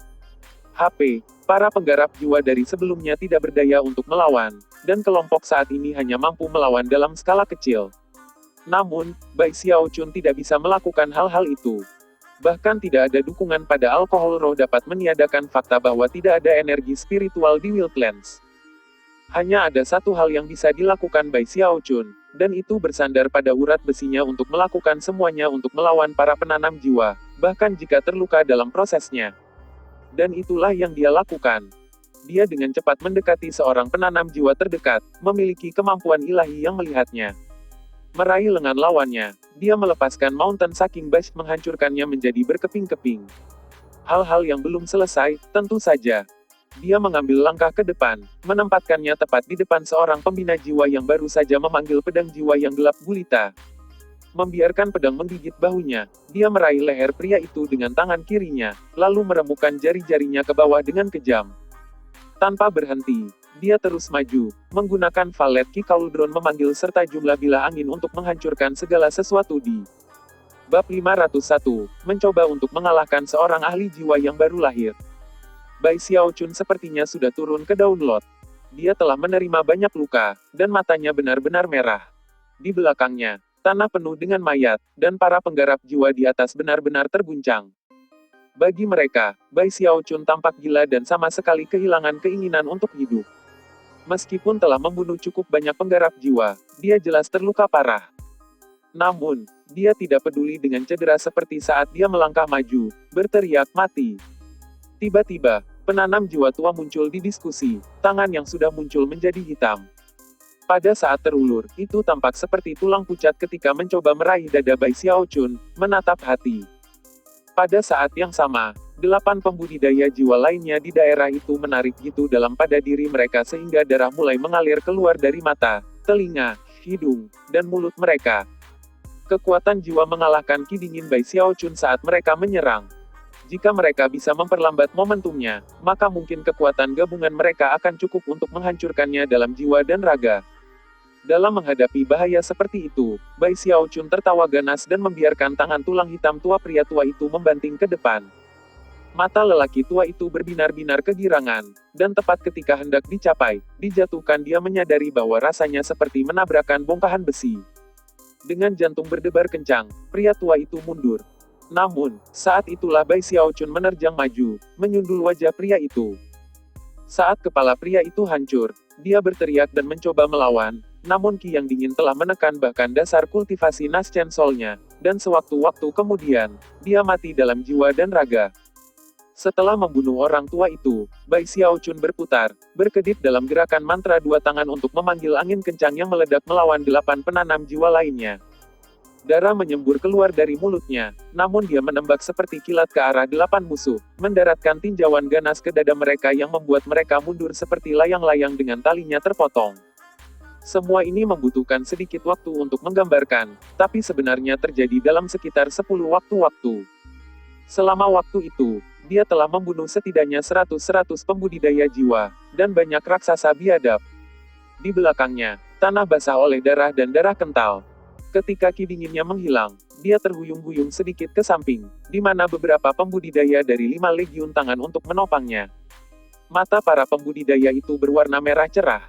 HP, para penggarap jiwa dari sebelumnya tidak berdaya untuk melawan, dan kelompok saat ini hanya mampu melawan dalam skala kecil. Namun, Bai Xiaochun tidak bisa melakukan hal-hal itu. Bahkan tidak ada dukungan pada alkohol roh dapat meniadakan fakta bahwa tidak ada energi spiritual di Wildlands. Hanya ada satu hal yang bisa dilakukan Bai Xiaochun, dan itu bersandar pada urat besinya untuk melakukan semuanya untuk melawan para penanam jiwa, bahkan jika terluka dalam prosesnya. Dan itulah yang dia lakukan. Dia dengan cepat mendekati seorang penanam jiwa terdekat, memiliki kemampuan ilahi yang melihatnya. Meraih lengan lawannya, dia melepaskan Mountain Sucking Bash menghancurkannya menjadi berkeping-keping. Hal-hal yang belum selesai, tentu saja. Dia mengambil langkah ke depan, menempatkannya tepat di depan seorang pembina jiwa yang baru saja memanggil pedang jiwa yang gelap gulita. Membiarkan pedang menggigit bahunya, dia meraih leher pria itu dengan tangan kirinya, lalu meremukkan jari-jarinya ke bawah dengan kejam. Tanpa berhenti, dia terus maju, menggunakan Valet Ki Cauldron memanggil serta jumlah bilah angin untuk menghancurkan segala sesuatu di Bab 501, mencoba untuk mengalahkan seorang ahli jiwa yang baru lahir. Bai Xiaochun sepertinya sudah turun ke download. Dia telah menerima banyak luka, dan matanya benar-benar merah. Di belakangnya, tanah penuh dengan mayat, dan para penggarap jiwa di atas benar-benar terguncang. Bagi mereka, Bai Xiaochun tampak gila dan sama sekali kehilangan keinginan untuk hidup. Meskipun telah membunuh cukup banyak penggarap jiwa, dia jelas terluka parah. Namun, dia tidak peduli dengan cedera seperti saat dia melangkah maju, berteriak mati. Tiba-tiba, penanam jiwa tua muncul di diskusi, tangan yang sudah muncul menjadi hitam. Pada saat terulur, itu tampak seperti tulang pucat ketika mencoba meraih dada Bai Xiaochun, menatap hati. Pada saat yang sama, 8 pembudidaya jiwa lainnya di daerah itu menarik gitu dalam pada diri mereka sehingga darah mulai mengalir keluar dari mata, telinga, hidung, dan mulut mereka. Kekuatan jiwa mengalahkan ki dingin Bai Xiaochun saat mereka menyerang. Jika mereka bisa memperlambat momentumnya, maka mungkin kekuatan gabungan mereka akan cukup untuk menghancurkannya dalam jiwa dan raga. Dalam menghadapi bahaya seperti itu, Bai Xiaochun tertawa ganas dan membiarkan tangan tulang hitam tua pria tua itu membanting ke depan. Mata lelaki tua itu berbinar-binar kegirangan, dan tepat ketika hendak dicapai, dijatuhkan dia menyadari bahwa rasanya seperti menabrakkan bongkahan besi. Dengan jantung berdebar kencang, pria tua itu mundur. Namun, saat itulah Bai Xiaochun menerjang maju, menyundul wajah pria itu. Saat kepala pria itu hancur, dia berteriak dan mencoba melawan, namun ki yang dingin telah menekan bahkan dasar kultivasi Naschen Soul-nya, dan sewaktu-waktu kemudian, dia mati dalam jiwa dan raga. Setelah membunuh orang tua itu, Bai Xiaochun berputar, berkedip dalam gerakan mantra dua tangan untuk memanggil angin kencang yang meledak melawan 8 penanam jiwa lainnya. Darah menyembur keluar dari mulutnya, namun dia menembak seperti kilat ke arah 8 musuh, mendaratkan tinjauan ganas ke dada mereka yang membuat mereka mundur seperti layang-layang dengan talinya terpotong. Semua ini membutuhkan sedikit waktu untuk menggambarkan, tapi sebenarnya terjadi dalam sekitar 10 waktu-waktu. Selama waktu itu, dia telah membunuh setidaknya 100 pembudidaya jiwa, dan banyak raksasa biadab. Di belakangnya, Tanah basah oleh darah dan darah kental. Ketika ki dinginnya menghilang, dia terhuyung-huyung sedikit ke samping, di mana beberapa pembudidaya dari 5 legiun tangan untuk menopangnya. Mata para pembudidaya itu berwarna merah cerah.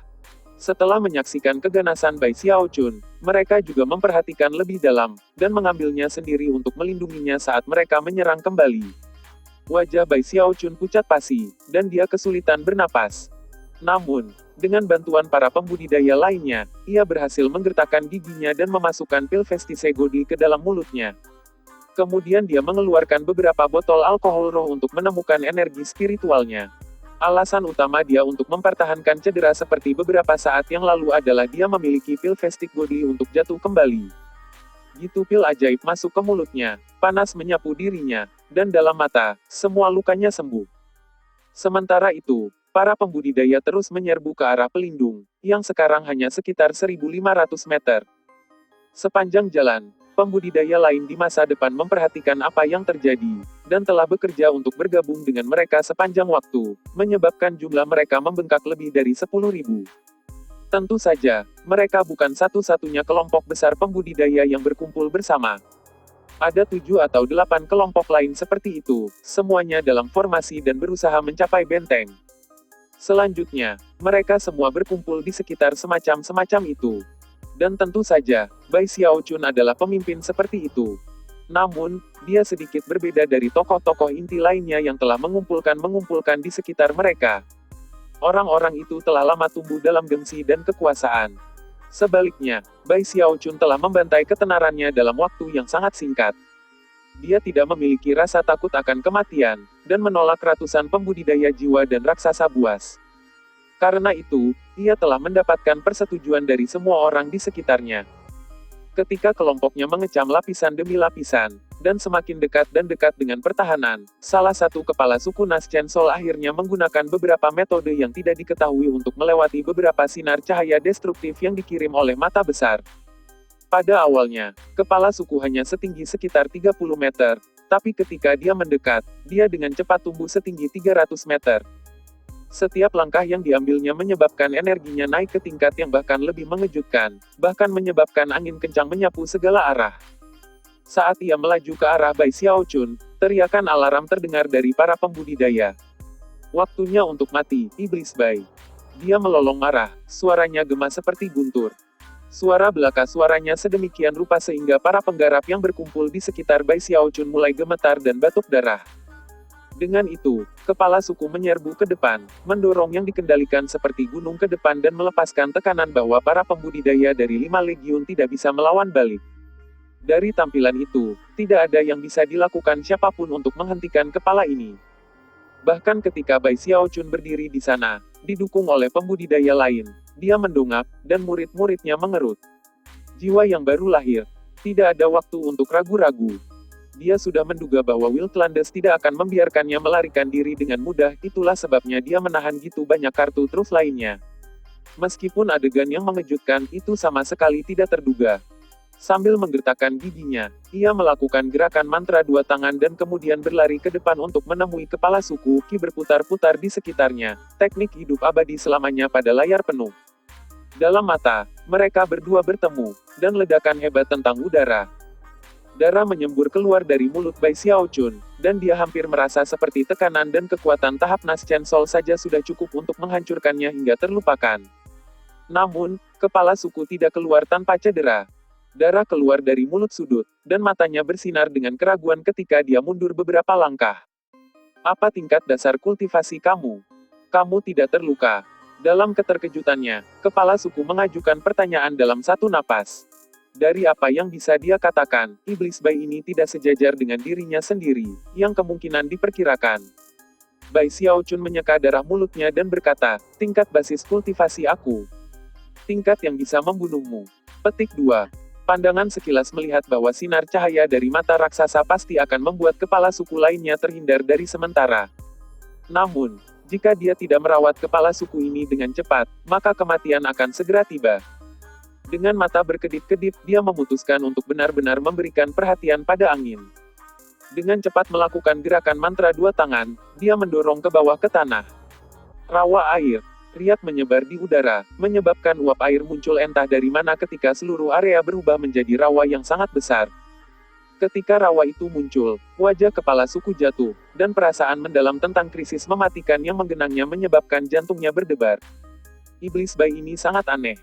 Setelah menyaksikan keganasan Bai Xiaochun, mereka juga memperhatikan lebih dalam, dan mengambilnya sendiri untuk melindunginya saat mereka menyerang kembali. Wajah Bai Xiaochun pucat pasi, dan dia kesulitan bernapas. Namun, dengan bantuan para pembudidaya lainnya, ia berhasil menggertakkan giginya dan memasukkan pil Vestisegodi ke dalam mulutnya. Kemudian dia mengeluarkan beberapa botol alkohol roh untuk menemukan energi spiritualnya. Alasan utama dia untuk mempertahankan cedera seperti beberapa saat yang lalu adalah dia memiliki pil Vestigodi untuk jatuh kembali. Gitu pil ajaib masuk ke mulutnya, panas menyapu dirinya, dan dalam mata, semua lukanya sembuh. Sementara itu, para pembudidaya terus menyerbu ke arah pelindung, yang sekarang hanya sekitar 1.500 meter. Sepanjang jalan, pembudidaya lain di masa depan memperhatikan apa yang terjadi, dan telah bekerja untuk bergabung dengan mereka sepanjang waktu, menyebabkan jumlah mereka membengkak lebih dari 10.000. Tentu saja, mereka bukan satu-satunya kelompok besar pembudidaya yang berkumpul bersama. Ada 7 atau 8 kelompok lain seperti itu, semuanya dalam formasi dan berusaha mencapai benteng. Selanjutnya, mereka semua berkumpul di sekitar semacam itu. Dan tentu saja, Bai Xiaochun adalah pemimpin seperti itu. Namun, dia sedikit berbeda dari tokoh-tokoh inti lainnya yang telah mengumpulkan di sekitar mereka. Orang-orang itu telah lama tumbuh dalam gengsi dan kekuasaan. Sebaliknya, Bai Xiaochun telah membantai ketenarannya dalam waktu yang sangat singkat. Dia tidak memiliki rasa takut akan kematian, dan menolak ratusan pembudidaya jiwa dan raksasa buas. Karena itu, ia telah mendapatkan persetujuan dari semua orang di sekitarnya. Ketika kelompoknya mengecam lapisan demi lapisan, dan semakin dekat dengan pertahanan, salah satu kepala suku Naschen Sol akhirnya menggunakan beberapa metode yang tidak diketahui untuk melewati beberapa sinar cahaya destruktif yang dikirim oleh mata besar. Pada awalnya, kepala suku hanya setinggi sekitar 30 meter, tapi ketika dia mendekat, dia dengan cepat tumbuh setinggi 300 meter. Setiap langkah yang diambilnya menyebabkan energinya naik ke tingkat yang bahkan lebih mengejutkan, bahkan menyebabkan angin kencang menyapu segala arah. Saat ia melaju ke arah Bai Xiaochun, teriakan alarm terdengar dari para pembudidaya. Waktunya untuk mati, iblis Bai. Dia melolong marah, suaranya gema seperti guntur. Suara belaka suaranya sedemikian rupa sehingga para penggarap yang berkumpul di sekitar Bai Xiaochun mulai gemetar dan batuk darah. Dengan itu, kepala suku menyerbu ke depan, mendorong yang dikendalikan seperti gunung ke depan dan melepaskan tekanan bahwa para pembudidaya dari 5 legiun tidak bisa melawan balik. Dari tampilan itu, tidak ada yang bisa dilakukan siapapun untuk menghentikan kepala ini. Bahkan ketika Bai Xiaochun berdiri di sana, didukung oleh pembudidaya lain, dia mendongak, dan murid-muridnya mengerut. Jiwa yang baru lahir. Tidak ada waktu untuk ragu-ragu. Dia sudah menduga bahwa Wildlands tidak akan membiarkannya melarikan diri dengan mudah, itulah sebabnya dia menahan gitu banyak kartu truf lainnya. Meskipun adegan yang mengejutkan itu sama sekali tidak terduga. Sambil menggertakkan giginya, ia melakukan gerakan mantra 2 tangan dan kemudian berlari ke depan untuk menemui kepala suku, ki berputar-putar di sekitarnya, teknik hidup abadi selamanya pada layar penuh. Dalam mata, mereka berdua bertemu, dan ledakan hebat tentang udara. Darah menyembur keluar dari mulut Bai Xiaochun, dan dia hampir merasa seperti tekanan dan kekuatan tahap Naschen Sol saja sudah cukup untuk menghancurkannya hingga terlupakan. Namun, kepala suku tidak keluar tanpa cedera. Darah keluar dari mulut sudut, dan matanya bersinar dengan keraguan ketika dia mundur beberapa langkah. Apa tingkat dasar kultivasi kamu? Kamu tidak terluka. Dalam keterkejutannya, kepala suku mengajukan pertanyaan dalam satu napas. Dari apa yang bisa dia katakan, iblis Bai ini tidak sejajar dengan dirinya sendiri, yang kemungkinan diperkirakan. Bai Xiaochun menyeka darah mulutnya dan berkata, tingkat basis kultivasi aku. Tingkat yang bisa membunuhmu. Petik 2. Pandangan sekilas melihat bahwa sinar cahaya dari mata raksasa pasti akan membuat kepala suku lainnya terhindar dari sementara. Namun, jika dia tidak merawat kepala suku ini dengan cepat, maka kematian akan segera tiba. Dengan mata berkedip-kedip, dia memutuskan untuk benar-benar memberikan perhatian pada angin. Dengan cepat melakukan gerakan mantra 2 tangan, dia mendorong ke bawah ke tanah. Rawa air. Riak menyebar di udara, menyebabkan uap air muncul entah dari mana ketika seluruh area berubah menjadi rawa yang sangat besar. Ketika rawa itu muncul, wajah kepala suku jatuh, dan perasaan mendalam tentang krisis mematikan yang menggenangnya menyebabkan jantungnya berdebar. Iblis Bai ini sangat aneh.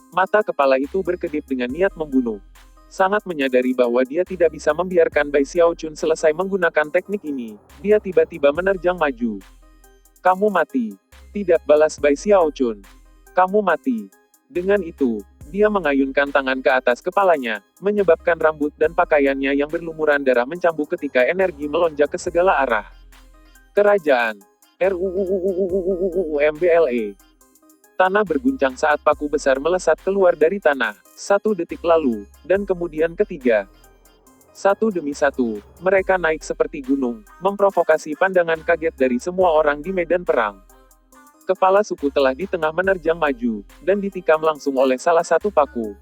Mata kepala itu berkedip dengan niat membunuh. Sangat menyadari bahwa dia tidak bisa membiarkan Bai Xiaochun selesai menggunakan teknik ini, dia tiba-tiba menerjang maju. Kamu mati. Tidak, balas Bai Xiaochun. Kamu mati. Dengan itu, dia mengayunkan tangan ke atas kepalanya, menyebabkan rambut dan pakaiannya yang berlumuran darah mencambuk ketika energi melonjak ke segala arah. Kerajaan RUUUUUUUUMBLE. Tanah berguncang saat paku besar melesat keluar dari tanah, 1 detik lalu, dan kemudian ketiga. Satu demi satu, mereka naik seperti gunung, memprovokasi pandangan kaget dari semua orang di medan perang. Kepala suku telah di tengah menerjang maju, dan ditikam langsung oleh salah satu paku.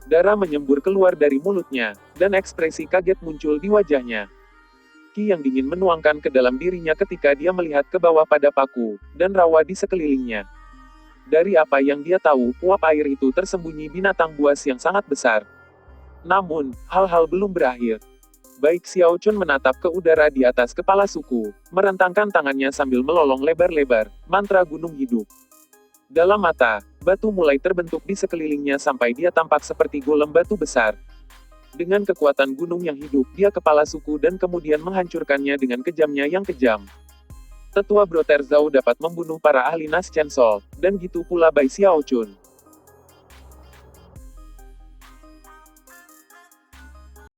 Darah menyembur keluar dari mulutnya, dan ekspresi kaget muncul di wajahnya. Ki yang dingin menuangkan ke dalam dirinya ketika dia melihat ke bawah pada paku, dan rawa di sekelilingnya. Dari apa yang dia tahu, uap air itu tersembunyi binatang buas yang sangat besar. Namun, hal-hal belum berakhir. Baik Xiaochun menatap ke udara di atas kepala suku, merentangkan tangannya sambil melolong lebar-lebar, mantra gunung hidup. Dalam mata, batu mulai terbentuk di sekelilingnya sampai dia tampak seperti golem batu besar. Dengan kekuatan gunung yang hidup, dia kepala suku dan kemudian menghancurkannya dengan kejamnya yang kejam. Tetua Brother Zhao dapat membunuh para ahli Nas Chancellor, dan gitu pula Bai Xiaochun.